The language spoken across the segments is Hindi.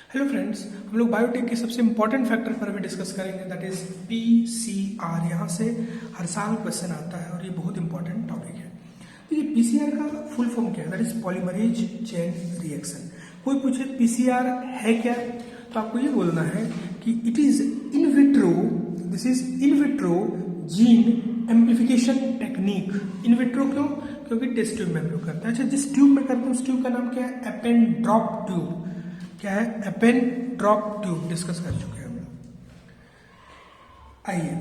हेलो फ्रेंड्स, हम लोग बायोटेक के सबसे इंपॉर्टेंट फैक्टर पर अभी डिस्कस करेंगे, दैट इज पीसीआर। यहाँ से हर साल क्वेश्चन आता है और ये बहुत इंपॉर्टेंट टॉपिक है। तो ये पीसीआर का फुल फॉर्म क्या है? That is polymerase chain reaction. कोई पूछे पीसीआर है क्या, तो आपको ये बोलना है कि it is in vitro, this is in vitro gene amplification technique. In vitro क्यों? क्योंकि टेस्ट ट्यूब में हम लोग करते हैं। अच्छा, जिस ट्यूब में करते हैं उस ट्यूब का नाम क्या है? एपेन ड्रॉप ट्यूब। क्या है? एपेन ड्रॉप ट्यूब। डिस्कस कर चुके हैं हम लोग। आइए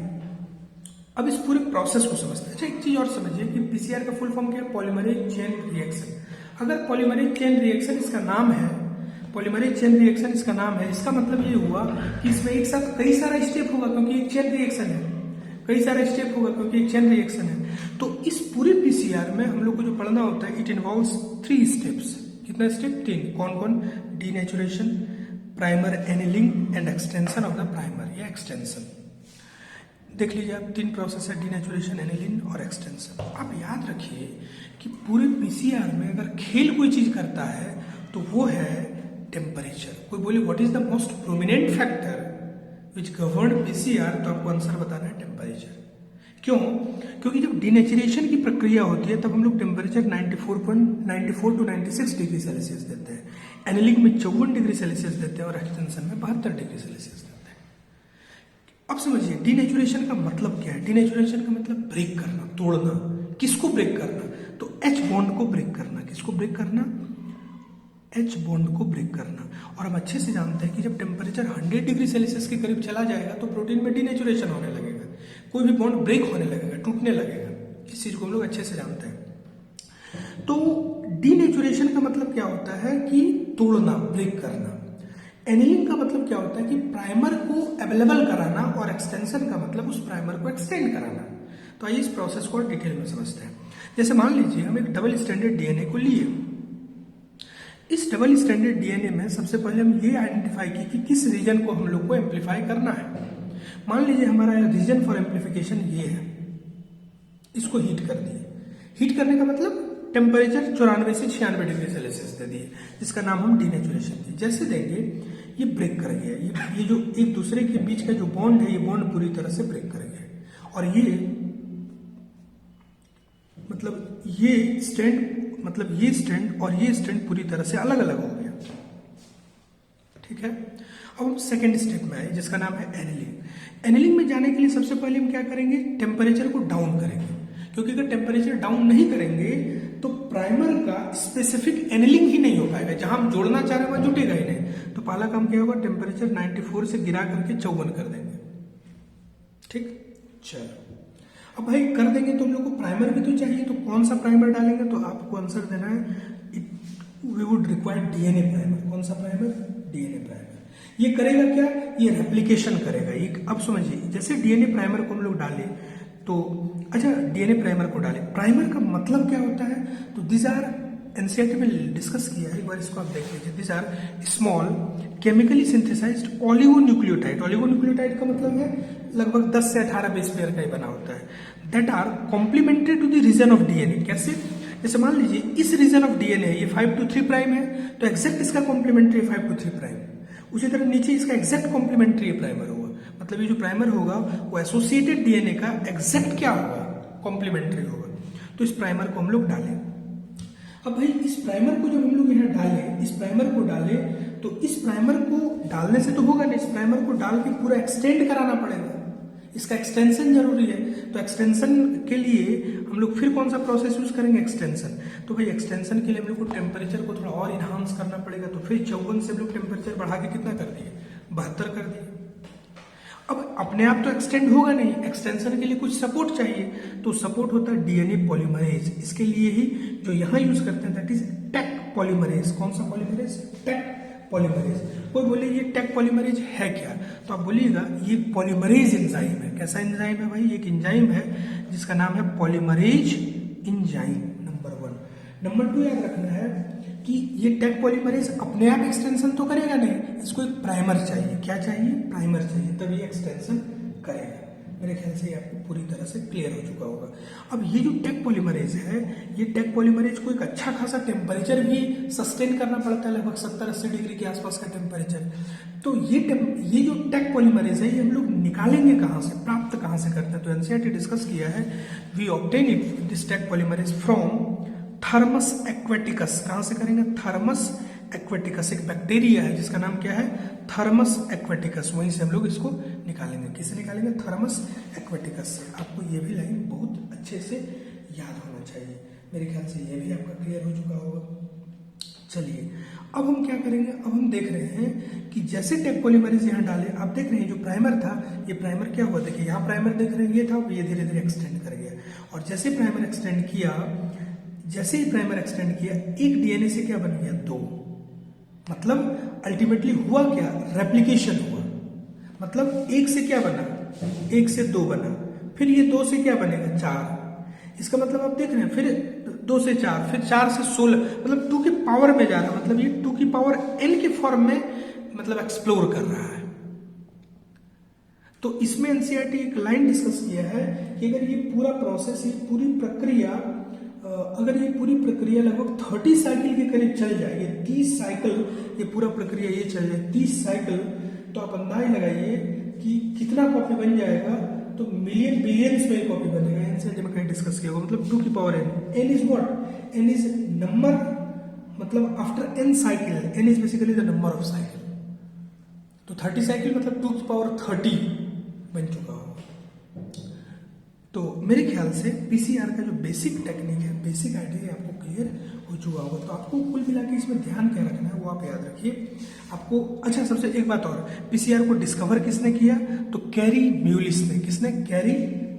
अब इस पूरे प्रोसेस को समझते हैं। अच्छा, एक चीज और समझिए कि पीसीआर का फुल फॉर्म क्या है? Polymerase chain reaction. अगर पॉलीमरेज चेन रिएक्शन इसका नाम है, पॉलीमरेज चेन रिएक्शन इसका नाम है, इसका मतलब ये हुआ कि इसमें एक साथ कई सारा स्टेप होगा, क्योंकि एक चेन रिएक्शन है। कई सारा स्टेप होगा क्योंकि एक चेन रिएक्शन है। तो इस पूरे पीसीआर में हम लोग को जो पढ़ना होता है, इट इन्वॉल्व्स 3 स्टेप्स। कितना स्टेप? 3। कौन कौन? Denaturation, primer annealing and extension of the primer या एक्सटेंशन। देख लीजिए आप, 3 प्रोसेस है, डीनेचुरेशन, एनिलिंग और एक्सटेंशन। आप याद रखिए कि पूरे पीसीआर में अगर खेल कोई चीज करता है तो वो है टेम्परेचर। कोई बोले what is the most prominent factor which govern PCR, तो आपको आंसर बताना है टेम्परेचर। क्यों? क्योंकि जब डीनेचुरेशन की प्रक्रिया होती है तब हम लोग टेम्परेचर 94 टू 96 डिग्री सेल्सियस देते हैं, एनिलिंग में 54 डिग्री सेल्सियस देते हैं और एक्सटेंशन में 72 डिग्री सेल्सियस देते हैं। अब समझिए डीनेचुरेशन का मतलब क्या है? डीनेचुरेशन का मतलब ब्रेक करना, तोड़ना। किसको ब्रेक करना? तो एच बॉन्ड को ब्रेक करना। किसको ब्रेक करना? एच बॉन्ड को ब्रेक करना। और हम अच्छे से जानते हैं कि जब टेम्परेचर 100 डिग्री सेल्सियस के करीब चला जाएगा तो प्रोटीन में डीनेचुरेशन होने लगेगा, कोई भी बॉन्ड ब्रेक होने लगेगा, टूटने लगेगा। इस चीज को हम लोग अच्छे से जानते हैं। तो डीनेचुरेशन का मतलब क्या होता है? कि तोड़ना, ब्रेक करना। एनिलिंग का मतलब क्या होता है? कि प्राइमर को अवेलेबल कराना, और एक्सटेंशन का मतलब उस प्राइमर को एक्सटेंड कराना। तो आइए इस प्रोसेस को डिटेल में समझते हैं। जैसे मान लीजिए हम एक डबल स्टैंडर्ड डीएनए को लिए। इस डबल स्टैंडर्ड डीएनए में सबसे पहले हम ये आइडेंटिफाई की कि किस रीजन को हम लोग को एम्पलीफाई करना है। मान लीजिए हमारा रीजन फॉर एम्पलीफिकेशन ये है, इसको हीट कर दिए। हीट करने का मतलब टेम्परेचर 94 से 96 डिग्री सेल्सियस दे दिए, जिसका नाम हम डीनेचुरेशन दिए। जैसे देंगे ये ब्रेक कर गया, ये जो एक दूसरे के बीच का जो बॉन्ड है, ये बॉन्ड पूरी तरह से ब्रेक कर गया। और ये मतलब ये स्टैंड और ये स्टैंड पूरी तरह से अलग अलग हो गया। ठीक है। अब हम सेकेंड स्टेप में आए, जिसका नाम है एनिलिंग। एनिलिंग में जाने के लिए सबसे पहले हम क्या करेंगे? टेम्परेचर को डाउन करेंगे, क्योंकि अगर टेम्परेचर डाउन नहीं करेंगे तो प्राइमर का स्पेसिफिक एनिलिंग ही नहीं हो पाएगा। जहां हम जोड़ना चाह रहे हैं वहां जुटेगा ही नहीं। तो पहला काम क्या होगा? टेम्परेचर 94 से गिरा करके 54 कर देंगे। ठीक, चलो। अब भाई कर देंगे तो हम लोग को प्राइमर भी तो चाहिए, तो कौन सा प्राइमर डालेंगे? तो आपको आंसर देना है we would require DNA primer. कौन सा प्राइमर? DNA primer. ये करेगा क्या? ये रेप्लिकेशन करेगा। ये अब समझिए, जैसे डीएनए प्राइमर को हम लोग डाले तो, अच्छा डीएनए प्राइमर को डाले, प्राइमर का मतलब क्या होता है? तो दिस आर, एनसीईआरटी में डिस्कस किया है, एक बार इसको आप देख लीजिए। This are small chemically synthesised oligonucleotide. Oligonucleotide का मतलब है लगभग 10 से 18 बेस पेयर का ही बना होता है। That are complementary to the region of DNA. कैसे? जैसे मान लीजिए इस रीजन ऑफ डीएनए ये 5 to 3 प्राइम है, तो एक्जैक्ट इसका कॉम्प्लीमेंट्री 5 to 3 प्राइम। उसी तरह नीचे इसका एक्जैक्ट कॉम्प्लीमेंट्री प्राइमर होगा, मतलब ये जो प्राइमर होगा वो एसोसिएटेड डीएनए का एक्जैक्ट क्या होगा? कॉम्प्लीमेंट्री होगा। तो इस प्राइमर को हम लोग डालें। अब भाई इस प्राइमर को जब हम लोग यहाँ डालें, इस प्राइमर को डालें, तो इस प्राइमर को डालने से तो होगा नहीं, इस प्राइमर को डाल के पूरा एक्सटेंड कराना पड़ेगा। इसका एक्सटेंशन जरूरी है। तो एक्सटेंशन के लिए हम लोग फिर कौन सा प्रोसेस यूज करेंगे? एक्सटेंशन। तो भाई एक्सटेंशन के लिए हम लोग को टेम्परेचर को थोड़ा और इनहांस करना पड़ेगा। तो फिर 54 से हम लोग टेम्परेचर बढ़ा के कितना कर दिए? 72 कर दिए। अब अपने आप तो एक्सटेंड होगा नहीं, एक्सटेंशन के लिए कुछ सपोर्ट चाहिए। तो सपोर्ट होता है डीएनए पॉलीमरेज। इसके लिए ही जो यहाँ यूज करते हैं दैट इज टेक पॉलीमरेज। कौन सा पॉलीमरेज? Take polymerase. कोई बोले ये टेक पॉलीमरेज है क्या? तो आप बोलिएगा ये पॉलीमरेज एंजाइम है। कैसा एंजाइम है भाई? एक एंजाइम है जिसका नाम है पॉलीमरेज एंजाइम, नंबर 1। नंबर 2 याद रखना है कि ये टेक पॉलीमरेज अपने आप एक्सटेंशन तो करेगा नहीं, इसको एक प्राइमर चाहिए। क्या चाहिए? प्राइमर चाहिए, तभी एक्सटेंशन करेगा। मेरे ख्याल से ये आपको पूरी तरह से क्लियर हो चुका होगा। अब ये जो टेक पॉलीमरेज है, ये टेक पॉलीमरेज को एक अच्छा खासा टेम्परेचर भी सस्टेन करना पड़ता है, लगभग 70-80 डिग्री के आसपास का टेम्परेचर। तो ये जो टेक पॉलीमरेज है, ये हम लोग निकालेंगे कहाँ से, प्राप्त कहाँ से करते हैं? तो एनसीईआरटी डिस्कस किया है, we obtain it this Taq polymerase from Thermus aquaticus. कहाँ से करेंगे? थर्मस एक्वेटिकस, एक बैक्टीरिया है जिसका नाम क्या है? Thermus aquaticus. वहीं से हम लोग इसको निकालेंगे। किससे निकालेंगे? थर्मस एक्वेटिकस से। आपको ये भी लाइन बहुत अच्छे से याद होना चाहिए। मेरे ख्याल से ये भी आपका क्लियर हो चुका होगा। चलिए अब हम क्या करेंगे? अब हम देख रहे हैं कि जैसे टेक पॉलीमरेज यहाँ डाले, आप देख रहे हैं जो प्राइमर था, ये प्राइमर क्या हुआ? देखिए यहाँ प्राइमर देख रहे हैं, ये था, ये धीरे धीरे एक्सटेंड कर गया। और जैसे प्राइमर एक्सटेंड किया, जैसे ही प्राइमर एक्सटेंड किया, एक डीएनए से क्या बन गया? 2। मतलब अल्टीमेटली हुआ क्या? रेप्लिकेशन हुआ। मतलब 1 से क्या बना? 1 से 2 बना, फिर ये 2 से क्या बनेगा? 4। इसका मतलब आप देख रहे हैं, फिर 2 से 4, फिर 4 से 16, मतलब 2 की पावर में जा रहा है। मतलब ये 2 की पावर n के फॉर्म में मतलब एक्सप्लोर कर रहा है। तो इसमें एनसीईआरटी एक लाइन डिस्कस किया है कि अगर ये पूरा प्रोसेस, ये पूरी प्रक्रिया, अगर ये पूरी प्रक्रिया लगभग 30 साइकिल के करीब चल जाए, ये 30 साइकिल, ये पूरा प्रक्रिया ये चल जाए 30 साइकिल, तो आप अंदाज लगाइए कि कितना कॉपी बन जाएगा। तो मिलियन बिलियंस में कॉपी बनेगा। एनसीईआरटी में कहीं डिस्कस किया होगा। मतलब 2 की power n, n is what? n is number, मतलब after n cycle, n is basically the number of cycle. तो 30 साइकिल मतलब 2 की पावर 30 बन चुका होगा। तो मेरे ख्याल से पीसीआर का जो बेसिक टेक्निक है, बेसिक आइडिया आपको क्लियर हो चुका होगा। तो आपको कुल मिला के इसमें ध्यान क्या रखना है वो आप याद रखिए। आपको अच्छा, सबसे एक बात और, पीसीआर को डिस्कवर किसने किया? तो कैरी म्यूलिस ने। किसने? कैरी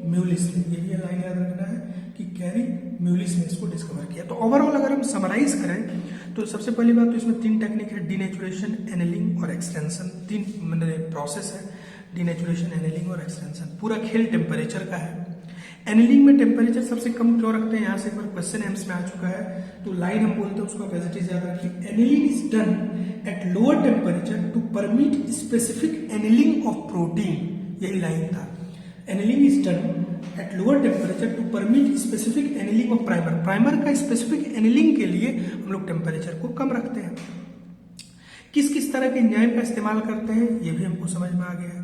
म्यूलिस ने। ये भी लाइन याद रखना है कि कैरी म्यूलिस ने इसको डिस्कवर किया। तो ओवरऑल अगर हम समराइज करें तो सबसे पहली बात तो इसमें 3 टेक्निक है, डीनेचुरेशन, एनेलिंग और एक्सटेंशन। 3 प्रोसेस है, डीनेचुरेशन, एनेलिंग और एक्सटेंशन। पूरा खेल टेम्परेचर का है। एनेलिंग में टेम्परेचर सबसे कम क्यों रखते हैं? यहाँ से एक बार क्वेश्चन एम्स में आ चुका है, तो लाइन हम बोलते हैं उसको आप एज इट इज याद रखिए। Annealing is done at lower temperature to permit specific annealing of protein. यही लाइन था। Annealing is done at lower temperature to permit specific annealing of primer. Primer का स्पेसिफिक एनेलिंग के लिए हम लोग टेम्परेचर को कम रखते हैं। किस किस तरह के एंजाइम का इस्तेमाल करते हैं ये भी हमको समझ में आ गया।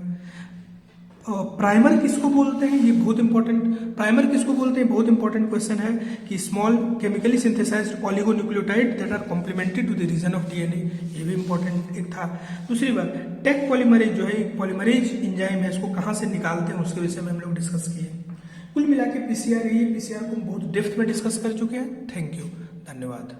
प्राइमर किसको बोलते हैं? ये बहुत इंपॉर्टेंट, प्राइमर किसको बोलते हैं? बहुत इंपॉर्टेंट क्वेश्चन है कि small chemically synthesised oligonucleotide that are complementary to the region of DNA. ये भी इंपॉर्टेंट एक था। दूसरी बात, टेक पॉलीमरेज जो है, एक पॉलीमरेज एंजाइम है, इसको कहाँ से निकालते हैं उसके विषय में हम लोग डिस्कस किए। कुल मिला के पीसीआर, ये पीसीआर को हम बहुत डेप्थ में डिस्कस कर चुके हैं। थैंक यू, धन्यवाद।